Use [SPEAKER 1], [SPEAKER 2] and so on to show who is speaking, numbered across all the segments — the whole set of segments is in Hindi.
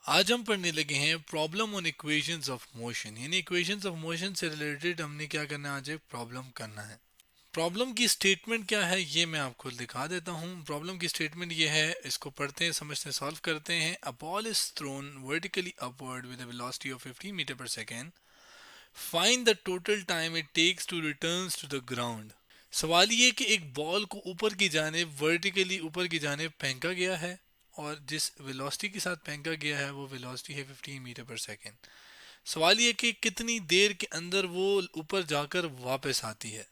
[SPEAKER 1] आज हम पढ़ने लगे हैं problem on equations of motion, यानी इक्वेशंस ऑफ मोशन से रिलेटेड हमने क्या करना है, आज एक प्रॉब्लम करना है। प्रॉब्लम की स्टेटमेंट क्या है ये मैं आपको दिखा देता हूँ। प्रॉब्लम की स्टेटमेंट ये है, इसको पढ़ते हैं, समझते हैं, सॉल्व करते हैं। A ball is thrown vertically upward with a velocity of 15 metre पर second. Find the total time it takes to return to the ground. सवाल ये कि एक बॉल को ऊपर की जानिब वर्टिकली ऊपर की जानिब फेंका गया है और जिस वेलोसिटी के साथ फेंका गया है वो वेलोसिटी है 15 मीटर पर सेकेंड। सवाल ये कि कितनी देर के अंदर वो ऊपर जाकर वापस आती है।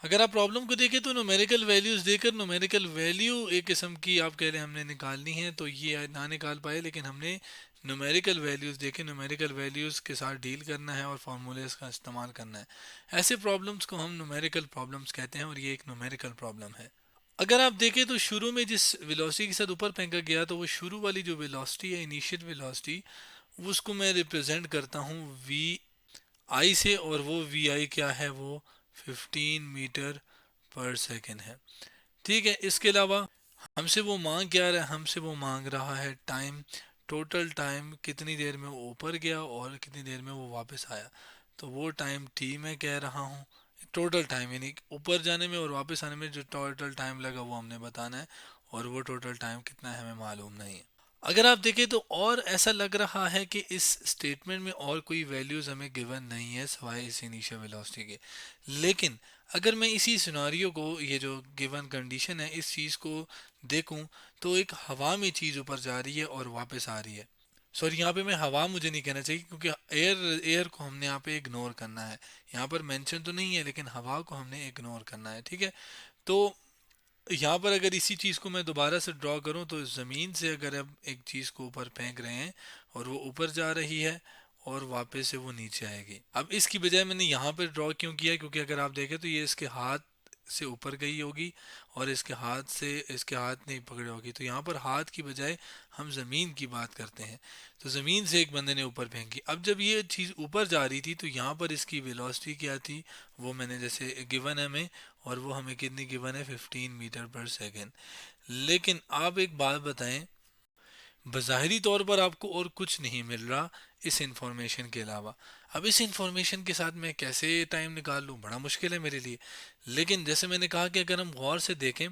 [SPEAKER 1] अगर आप प्रॉब्लम को देखें तो न्यूमेरिकल वैल्यूज देकर न्यूमेरिकल वैल्यू एक किस्म की आप कह रहे हैं हमने निकालनी है, तो ये ना निकाल पाए, लेकिन हमने न्यूमेरिकल वैल्यूज देखे, न्यूमेरिकल वैल्यूज के साथ डील करना है और फार्मूलेस का इस्तेमाल करना है। ऐसे प्रॉब्लम्स को हम न्यूमेरिकल प्रॉब्लम्स कहते हैं और ये एक न्यूमेरिकल प्रॉब्लम है। अगर आप देखें तो शुरू में जिस वेलोसिटी के साथ ऊपर फेंका गया तो वो शुरू वाली जो वेलोसिटी है, इनिशियल वेलोसिटी, उसको मैं रिप्रेजेंट करता हूँ वी आई से, और वो वी आई क्या है, वो 15 मीटर पर सेकेंड है। ठीक है, इसके अलावा हमसे वो मांग क्या रहा है, हमसे वो मांग रहा है टाइम, टोटल टाइम, कितनी देर में वो ऊपर गया और कितनी देर में वो वापस आया। तो वो टाइम टी मैं कह रहा हूँ। टोटल टाइम यानी ऊपर जाने में और वापस आने में जो टोटल टाइम लगा वो हमने बताना है, और वो टोटल टाइम कितना है हमें मालूम नहीं है। अगर आप देखें तो और ऐसा लग रहा है कि इस स्टेटमेंट में और कोई वैल्यूज हमें गिवन नहीं है सिवाय इस इनिशियल वेलोसिटी के। लेकिन अगर मैं इसी सिनारियो को, ये जो गिवन कंडीशन है, इस चीज़ को देखूं तो एक हवा में चीज़ ऊपर जा रही है और वापस आ रही है। सॉरी, यहाँ पे मैं हवा मुझे नहीं कहना चाहिए क्योंकि एयर एयर को हमने यहाँ पे इग्नोर करना है। यहाँ पर मेंशन तो नहीं है लेकिन हवा को हमने इग्नोर करना है। ठीक है, तो यहाँ पर अगर इसी चीज़ को मैं दोबारा से ड्रॉ करूँ तो ज़मीन से अगर अब एक चीज़ को ऊपर फेंक रहे हैं और वो ऊपर जा रही है और वापस से वो नीचे आएगी। अब इसकी बजाय मैंने यहाँ पर ड्रॉ क्यों किया, क्योंकि अगर आप देखें तो ये इसके हाथ से ऊपर गई होगी और इसके हाथ से, इसके हाथ नहीं पकड़ी होगी, तो यहाँ पर हाथ की बजाय हम ज़मीन की बात करते हैं। तो ज़मीन से एक बंदे ने ऊपर फेंकी। अब जब ये चीज़ ऊपर जा रही थी तो यहाँ पर इसकी वेलोसिटी क्या थी, वो मैंने जैसे गिवन है हमें, और वो हमें कितनी गिवन है, 15 मीटर पर सेकेंड। लेकिन आप एक बात बताएं, बज़ाहिरी तौर पर आपको और कुछ नहीं मिल रहा इस इंफॉर्मेशन के अलावा। अब इस इंफॉर्मेशन के साथ मैं कैसे टाइम निकाल लूँ, बड़ा मुश्किल है मेरे लिए। लेकिन जैसे मैंने कहा कि अगर हम गौर से देखें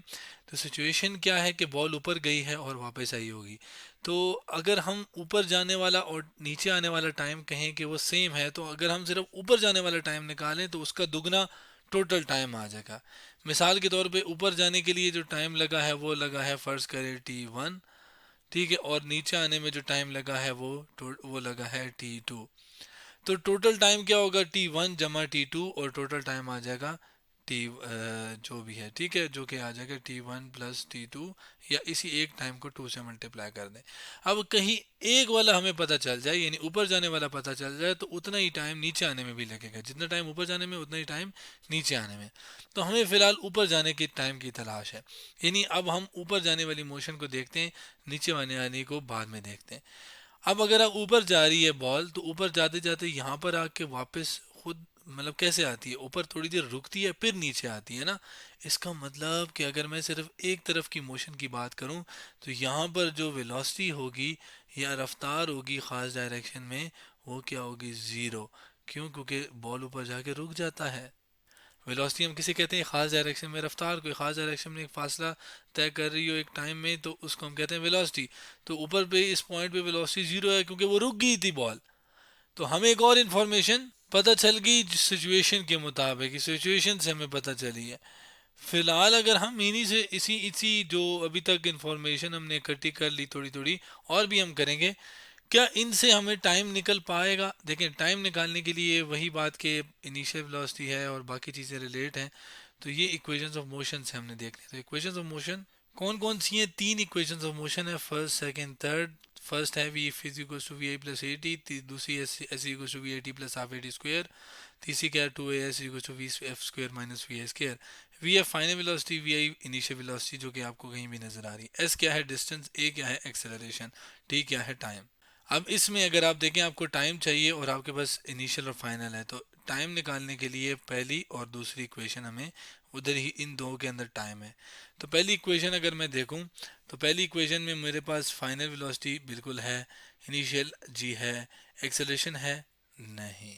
[SPEAKER 1] तो सिचुएशन क्या है कि बॉल ऊपर गई है और वापस आई होगी। तो अगर हम ऊपर जाने वाला और नीचे आने वाला टाइम कहें कि वो सेम है, तो अगर हम सिर्फ ऊपर जाने वाला टाइम निकालें तो उसका दुगना टोटल टाइम आ जाएगा। मिसाल के तौर पे ऊपर जाने के लिए जो टाइम लगा है वो लगा है, फ़र्ज़ करें T1। ठीक है, और नीचे आने में जो टाइम लगा है वो लगा है T2। तो टोटल टाइम क्या होगा, T1 जमा T2, और टोटल टाइम आ जाएगा टी जो भी है, ठीक है, जो कि आ जाएगा T1 प्लस T2, या इसी एक टाइम को 2 से मल्टीप्लाई कर दें। अब कहीं एक वाला हमें पता चल जाए, यानी ऊपर जाने वाला पता चल जाए, तो उतना ही टाइम नीचे आने में भी लगेगा, जितना टाइम ऊपर जाने में उतना ही टाइम नीचे आने में। तो हमें फ़िलहाल ऊपर जाने की टाइम की तलाश है, यानी अब हम ऊपर जाने वाली मोशन को देखते हैं, नीचे आने आने को बाद में देखते हैं। अब अगर आप ऊपर जा रही है बॉल, तो ऊपर जाते जाते यहाँ पर आके वापस खुद, मतलब कैसे आती है, ऊपर थोड़ी देर रुकती है फिर नीचे आती है ना। इसका मतलब कि अगर मैं सिर्फ एक तरफ की मोशन की बात करूं तो यहाँ पर जो वेलोसिटी होगी या रफ्तार होगी ख़ास डायरेक्शन में, वो क्या होगी, ज़ीरो। क्यों, क्योंकि बॉल ऊपर जाके रुक जाता है। वेलोसिटी हम किसे कहते हैं, ख़ास डायरेक्शन में रफ्तार को, ख़ास डायरेक्शन में एक फासला तय कर रही हो एक टाइम में, तो उसको हम कहते हैं वेलोसिटी। तो ऊपर पे इस पॉइंट पे वेलोसिटी ज़ीरो है क्योंकि वो रुक गई थी बॉल। तो हमें एक और इन्फॉर्मेशन पता चल गई सिचुएशन के मुताबिक, सिचुएशन से हमें पता चली है। फिलहाल अगर हम इन्हीं से इसी इसी जो अभी तक इंफॉर्मेशन हमने इकट्ठी कर ली थोड़ी थोड़ी, और भी हम करेंगे, क्या इनसे हमें टाइम निकल पाएगा। देखें, टाइम निकालने के लिए वही बात के इनिशियल वेलोसिटी है और बाकी चीज़ें रिलेट हैं। तो ये इक्वेशंस ऑफ मोशन से हमने देखने, तो इक्वेशंस ऑफ मोशन कौन कौन सी हैं, तीन इक्वेशंस ऑफ मोशन है, फर्स्ट सेकंड थर्ड। फर्स्ट है v f is equal to v i plus a t, दूसरी s equal to v i t plus half a t square, तीसरी क्या है, two a s equal to v f square minus we i square. V f final velocity, v i initial velocity जो कि आपको कहीं भी नजर आ रही है, एस क्या है डिस्टेंस, ए क्या है एक्सेलरेशन, टी क्या है टाइम। अब इसमें अगर आप देखें आपको टाइम चाहिए और आपके पास इनिशियल और फाइनल है, तो टाइम निकालने के लिए पहली और दूसरी इक्वेशन हमें उधर ही इन दो के अंदर टाइम है। तो पहली इक्वेशन अगर मैं देखूं तो पहली इक्वेशन में मेरे पास फाइनल वेलोसिटी बिल्कुल है, इनिशियल जी है, एक्सेलरेशन है नहीं,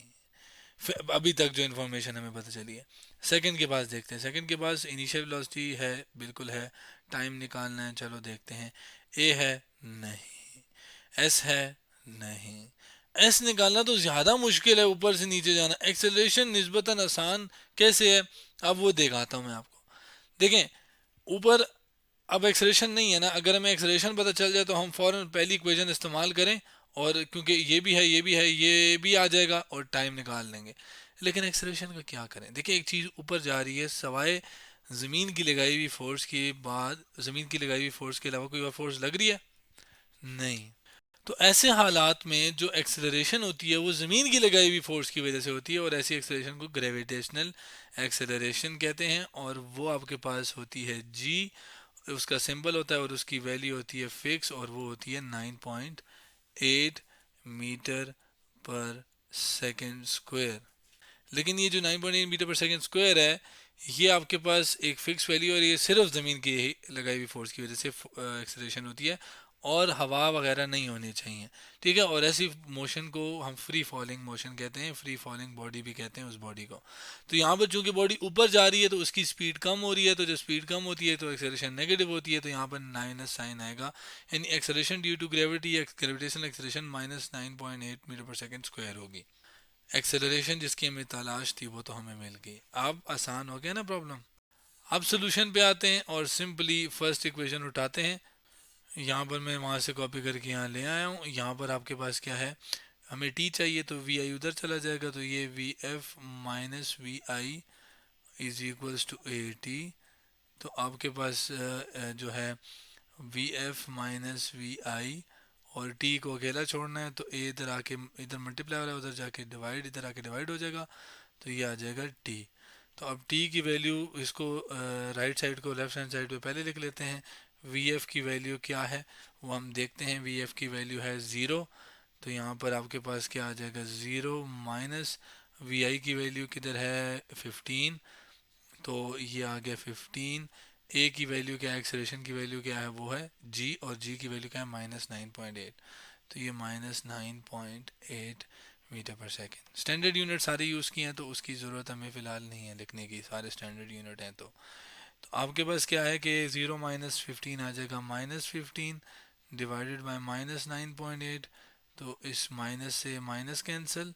[SPEAKER 1] अभी तक जो इन्फॉर्मेशन हमें पता चली है। सेकंड के पास देखते हैं, सेकंड के पास इनिशियल वेलोसिटी है बिल्कुल है, टाइम निकालना है, चलो देखते हैं। ए है नहीं, एस है नहीं, एस निकालना तो ज़्यादा मुश्किल है, ऊपर से नीचे जाना। एक्सेलरेशन निस्बतन आसान कैसे है, अब वो दिखाता हूँ मैं आपको। देखें ऊपर अब एक्सेलरेशन नहीं है ना, अगर हमें एक्सेलरेशन पता चल जाए तो हम फौरन पहली इक्वेशन इस्तेमाल करें, और क्योंकि ये भी है ये भी है ये भी आ जाएगा और टाइम निकाल लेंगे। लेकिन एक्सेलरेशन का क्या करें? देखिए एक चीज़ ऊपर जा रही है, सवाए ज़मीन की लगाई हुई फोर्स के बाद, ज़मीन की लगाई हुई फोर्स के अलावा कोई और फोर्स लग रही है नहीं। तो ऐसे हालात में जो एक्सेलरेशन होती है वो ज़मीन की लगाई हुई फोर्स की वजह से होती है, और ऐसी एक्सेलरेशन को ग्रेविटेशनल एक्सेलरेशन कहते हैं, और वो आपके पास होती है जी, उसका सिंबल होता है और उसकी वैल्यू होती है फिक्स, और वो होती है 9.8 मीटर पर सेकेंड स्क्वायर। लेकिन ये जो 9.8 मीटर पर सेकेंड स्क्वायर है, ये आपके पास एक फिक्स वैल्यू, और ये सिर्फ ज़मीन की लगाई हुई फोर्स की वजह से एक्सेलरेशन होती है, और हवा वगैरह नहीं होनी चाहिए, ठीक है। और ऐसी मोशन को हम फ्री फॉलिंग मोशन कहते हैं, फ्री फॉलिंग बॉडी भी कहते हैं उस बॉडी को। तो यहाँ पर चूंकि बॉडी ऊपर जा रही है तो उसकी स्पीड कम हो रही है, तो जब स्पीड कम होती है तो एक्सेलरेशन नेगेटिव होती है, तो यहाँ पर माइनस साइन आएगा, यानी acceleration due to gravity, gravitational acceleration -9.8 metre पर सेकेंड स्क्वायर होगी। एक्सेलरेशन जिसकी हमें तलाश थी वो तो हमें मिल गई। अब आसान हो गया ना प्रॉब्लम। अब सोल्यूशन पे आते हैं और सिंपली फर्स्ट इक्वेशन उठाते हैं। यहाँ पर मैं वहाँ से कॉपी करके यहाँ ले आया हूँ। यहाँ पर आपके पास क्या है, हमें टी चाहिए तो वी आई उधर चला जाएगा, तो ये V F minus we I is equals to A T. तो आपके पास जो है V F minus we I, और टी को अकेला छोड़ना है, तो ए इधर आके इधर मल्टीप्लाई वाला उधर जाके डिवाइड, इधर आके डिवाइड हो जाएगा, तो ये आ जाएगा टी। तो अब टी की वैल्यू, इसको राइट साइड को लेफ्ट हैंड साइड पे पहले लिख लेते हैं। वी एफ की वैल्यू क्या है वो हम देखते हैं। वी एफ की वैल्यू है ज़ीरो, तो यहाँ पर आपके पास क्या आ जाएगा, ज़ीरो माइनस वी आई की वैल्यू किधर है 15, तो ये आ गया 15। ए की वैल्यू क्या है, एक्सेलरेशन की वैल्यू क्या है, वो है जी, और जी की वैल्यू क्या है -9.8, तो ये -9.8 मीटर पर सेकेंड। स्टैंडर्ड यूनिट सारे यूज़ किए हैं तो उसकी ज़रूरत हमें फ़िलहाल नहीं है लिखने की, सारे स्टैंडर्ड यूनिट हैं। तो आपके पास क्या है कि 0 माइनस 15 आ जाएगा -15 डिवाइडेड बाय -9.8, तो इस माइनस से माइनस कैंसिल,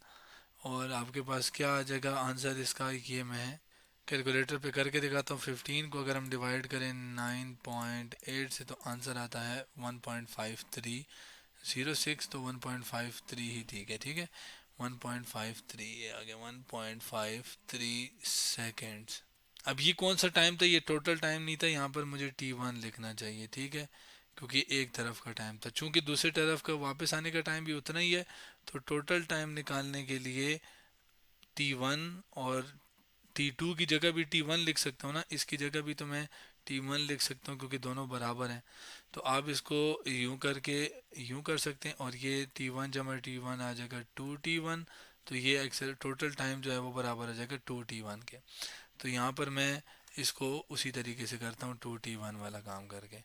[SPEAKER 1] और आपके पास क्या आ जाएगा आंसर इसका, ये मैं कैलकुलेटर पे करके दिखाता हूँ। 15 को अगर हम डिवाइड करें 9.8 से तो आंसर आता है 1.5306, तो 1.53 ही ठीक है, ठीक है 1.53, ये आ गया 1.53 सेकेंड्स। अब ये कौन सा टाइम था, ये टोटल टाइम नहीं था, यहाँ पर मुझे T1 लिखना चाहिए, ठीक है, क्योंकि एक तरफ का टाइम था, चूंकि दूसरी तरफ का वापस आने का टाइम भी उतना ही है, तो टोटल टाइम निकालने के लिए T1 और T2 की जगह भी T1 लिख सकता हूँ ना, इसकी जगह भी तो मैं T1 लिख सकता हूँ क्योंकि दोनों बराबर हैं। तो आप इसको यूं करके यूं कर सकते हैं, और ये T1 जमा T1 आ जाएगा 2T1, तो ये एक्सेल टोटल टाइम जो है वो बराबर आ जाएगा 2T1 के। तो यहाँ पर मैं इसको उसी तरीके से करता हूँ 2T1 वाला काम करके।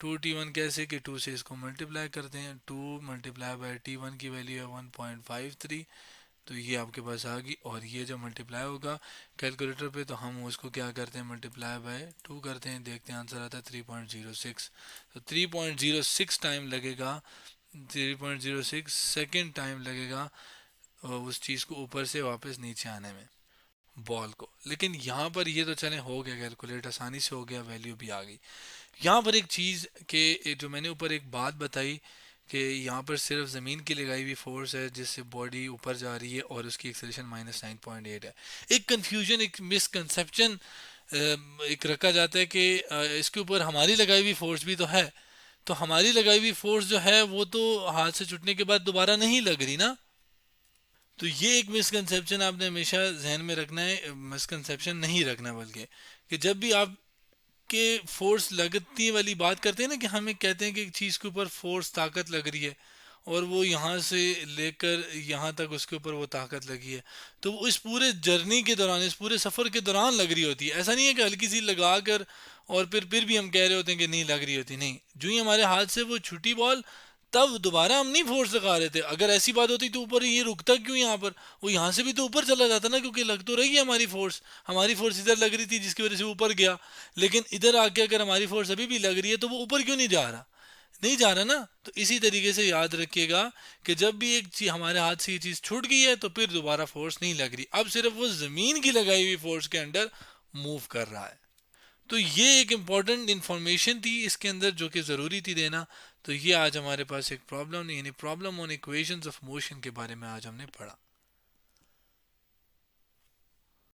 [SPEAKER 1] 2T1 कैसे कि 2 से इसको मल्टीप्लाई करते हैं, 2 मल्टीप्लाई बाय T1 की वैल्यू है 1.53, तो ये आपके पास आ गई, और ये जब मल्टीप्लाई होगा कैलकुलेटर पे तो हम उसको क्या करते हैं, मल्टीप्लाई बाय 2 करते हैं, देखते हैं आंसर आता है 3.06। तो 3.06 टाइम लगेगा, 3.06 सेकेंड टाइम लगेगा उस चीज़ को ऊपर से वापस नीचे आने में, बॉल को। लेकिन यहाँ पर ये तो चले हो गया, कैलकुलेट आसानी से हो गया, वैल्यू भी आ गई। यहाँ पर एक चीज़ के जो मैंने ऊपर एक बात बताई कि यहाँ पर सिर्फ ज़मीन की लगाई हुई फोर्स है जिससे बॉडी ऊपर जा रही है, और उसकी एक्सेलरेशन -9.8 है। एक कन्फ्यूजन, एक मिसकंसेप्शन एक रखा जाता है कि इसके ऊपर हमारी लगाई हुई फोर्स भी तो है, तो हमारी लगाई हुई फोर्स जो है वो तो हाथ से छुटने के बाद दोबारा नहीं लग रही ना। तो ये एक मिसकंसेप्शन आपने हमेशा जहन में रखना है, मिसकंसेप्शन नहीं रखना, बल्कि कि जब भी आप के फोर्स लगती वाली बात करते हैं ना, कि हमें कहते हैं कि एक चीज़ के ऊपर फोर्स ताकत लग रही है, और वो यहाँ से लेकर यहाँ तक उसके ऊपर वो ताकत लगी है, तो वो इस पूरे जर्नी के दौरान, इस पूरे सफ़र के दौरान लग रही होती है। ऐसा नहीं है कि हल्की सी लगा कर और फिर भी हम कह रहे होते हैं कि नहीं लग रही होती, नहीं, जो ही हमारे हाथ से वो छुटी बॉल, तब दोबारा हम नहीं फोर्स लगा रहे थे। अगर ऐसी बात होती तो ऊपर ये रुकता क्यों यहाँ पर, वो यहाँ से भी तो ऊपर चला जाता ना, क्योंकि लग तो रही है हमारी फोर्स इधर लग रही थी जिसकी वजह से ऊपर गया। लेकिन इधर आके अगर हमारी फोर्स अभी भी लग रही है तो वो ऊपर क्यों नहीं जा रहा, नहीं जा रहा ना। तो इसी तरीके से याद रखिएगा कि जब भी एक चीज हमारे हाथ से ये चीज छूट गई है तो फिर दोबारा फोर्स नहीं लग रही, अब सिर्फ वो जमीन की लगाई हुई फोर्स के अंडर मूव कर रहा है। तो ये एक इम्पॉर्टेंट इंफॉर्मेशन थी इसके अंदर जो कि ज़रूरी थी देना। तो ये आज हमारे पास एक प्रॉब्लम नहीं, यानी problem on equations of motion के बारे में आज हमने पढ़ा।